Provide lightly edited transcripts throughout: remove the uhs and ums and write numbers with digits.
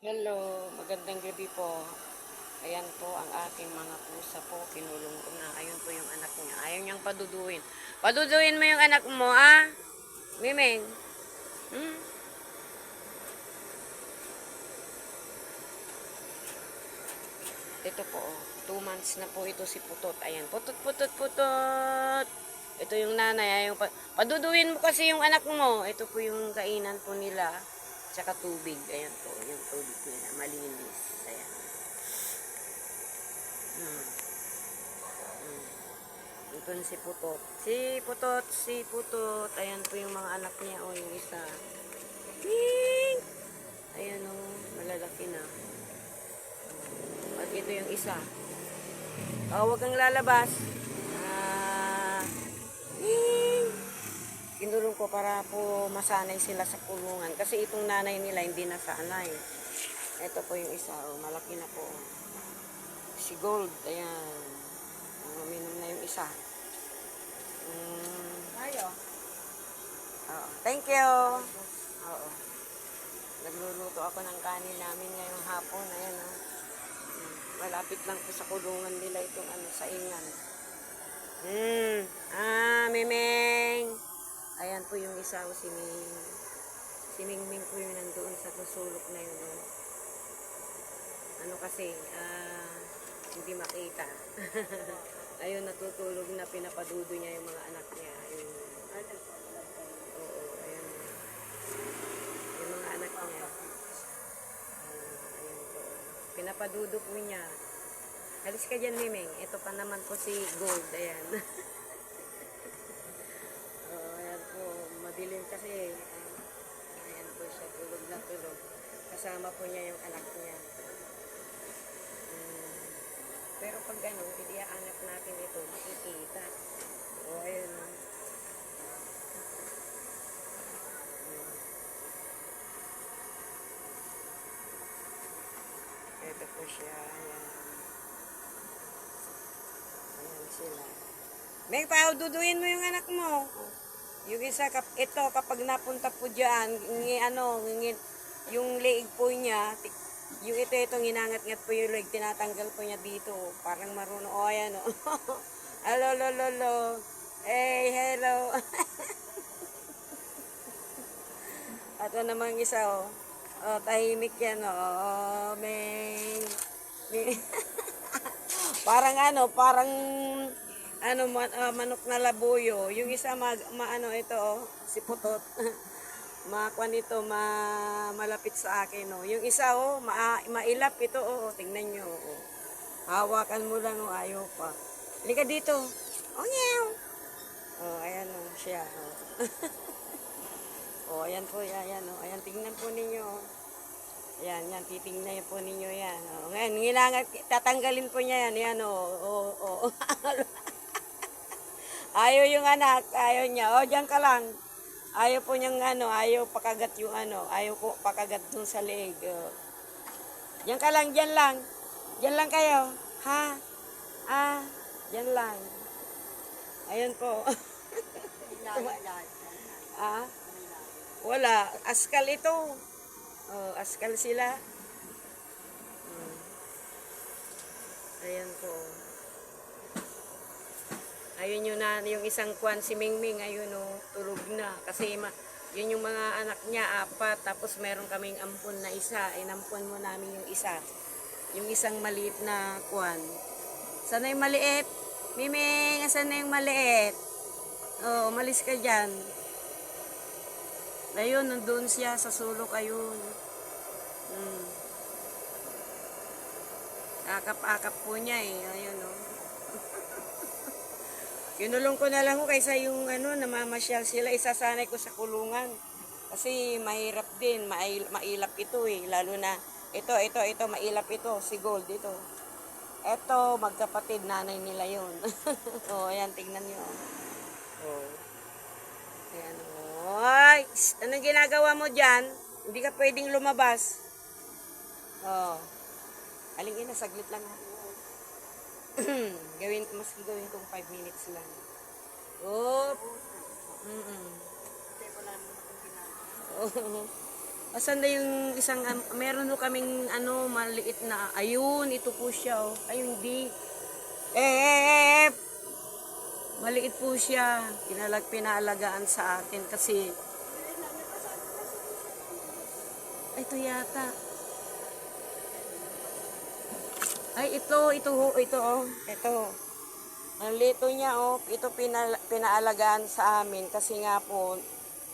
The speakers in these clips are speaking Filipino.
Hello, magandang gabi po. Ayan po ang aking mga pusa po. Kinulong ko na. Ayun po yung anak niya. Ayaw niyang paduduin. Paduduin mo yung anak mo, ah? Miming. Hmm? Ito po, oh. 2 months na po ito si Putot. Ayan, putot, putot, putot. Ito yung nanay. Ayaw paduduin mo kasi yung anak mo. Ito po yung kainan po nila. Tsaka tubig. Ayan po, yung tubig nila. Malinis. Ayan. Hmm. Ito na si Putot. Si Putot, si Putot. Ayan po yung mga anak niya. O, yung isa. Ping! Ayan o, malalaki na. At ito yung isa. Huwag kang lalabas. Ah, ping! Kinulong ko para po masanay sila sa kulungan. Kasi itong nanay nila hindi nasanay. Ito po yung isa. O, malaki na po. Si Gold. Ayan. Uminom na yung isa. Ayo. Oo. Thank you. Oo. Nagluluto ako ng kanin namin ngayong hapon. Ayan o. Malapit lang po sa kulungan nila itong saingan. Mimeng. Ayan po yung isa o si Ming. Si Mingming po yung nandoon sa sulok na yun. Ano kasi, hindi makita. Ayun, natutulog na pinapadudo niya yung mga anak niya. Ayun. Oo, ayan. Yung mga anak niya. Ayan po. Pinapadudo po niya. Halis ka dyan, Miming. Ito pa naman po si Gold. Ayan. Oo, ayan po. Madilim kasi. Ayan po siya. Tulog na tulog. Kasama po niya yung anak niya. Pero pag gano'n, iaanap natin ito, makikita. O, ayun. Ito po siya. Ayan. Ayan sila. May duduin mo yung anak mo. Yung isa, ito, kapag napunta po dyan, yung leeg po niya, yung ito, ginangat-ngat po yung leg, tinatanggal po niya dito. Parang marunong. O, ayan o. Hello, lo, lo, lo. Hey, hello. At namang isa o. O, tahimik yan o. May... parang manok na labuyo. Yung isa ito si Putot. Makuan ito, malapit sa akin oh. Yung isa mailap ito oh, tingnan niyo oh. Hawakan mo lang oh, ayaw pa. Halika dito. Oh, nyew. Oh, ayan oh, siya oh. Oh, ayan po, ayan oh. Ayan, tingnan po ninyo oh. Ayan, titingnan po ninyo yan. Oh. Ngayon, tatanggalin po niya yan. Yan, oh. Ayaw yung anak, ayaw niya. Oh, diyan ka lang. Ayaw po niyang ayaw pakagat yung ayaw po pakagat dun sa leeg. Oh. Diyan ka lang, diyan lang. Diyan lang kayo. Ha? Diyan lang. Ayun po. Wala. Askal ito. Oh, askal sila. Ayan po. Ayun yun na, yung isang kwan, si Mingming, ayun o, tulog na. Kasi yun yung mga anak niya, 4. Tapos meron kaming ampon na isa. Inampon mo namin yung isa. Yung isang maliit na kwan. Sana yung maliit? Miming, asan na yung maliit? Oh, umalis ka dyan. Ayun, nandun siya sa sulok, ayun. Akap-akap po niya eh. Ayun o. Kinulong ko na lang ko kaysa yung namamasyal sila. Isasanay ko sa kulungan. Kasi mahirap din. Mailap ito eh. Lalo na ito, mailap ito. Si Gold ito. Ito, magkapatid. Nanay nila yun. O, ayan, tingnan nyo. O. Ayan o. Ay, anong ginagawa mo dyan? Hindi ka pwedeng lumabas. O. Aling ina, saglit lang ha. gawin kong 5 minutes lang. Oop. Asan na yung isang, meron ho kaming maliit na, ayun, ito po siya, oh. Ayun, hindi. Eh, maliit po siya. Pinaalagaan sa akin kasi, ito yata. Ay, ito, oh. Ito. Ang lito niya, oh. Ito pinaalagaan sa amin kasi nga po,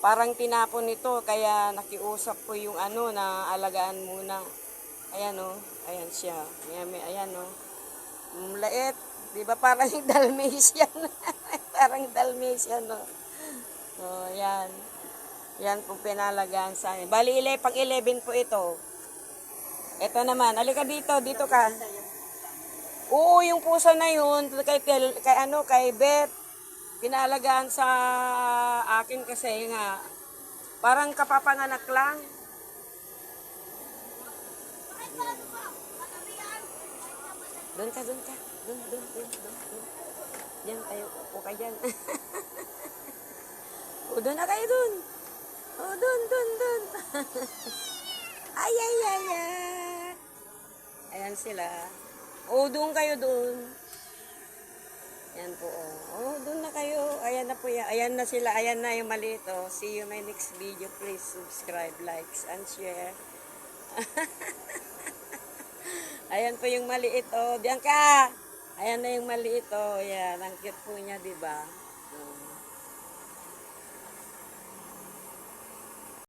parang tinapon ito, kaya nakiusap po yung na alagaan muna. Ayan o, ayan siya. Ayan o. Lait. Di ba parang Dalmatian? Parang Dalmatian o. So, ayan. Yan po pinalagaan sa amin. Bali, pang 11 po ito. Ito naman. Alika dito, dito ka. Oo, yung pusa na yun, kay Beth. Pinalagaan sa akin kasi nga, parang kapapanganak lang. Doon ka. Doon. Diyan kayo, upo ka dyan. O, doon na kayo doon. O, doon. Ay. Ayan sila. O, doon kayo doon. Ayan po, oh. Doon na kayo. Ayan na po yan. Ayan na sila. Ayan na yung maliit, oh. See you in my next video. Please subscribe, likes, and share. Ayan po yung maliit, oh. Diyan ka! Ayan na yung maliit, oh. Ayan. Ang cute po niya, diba? Oh.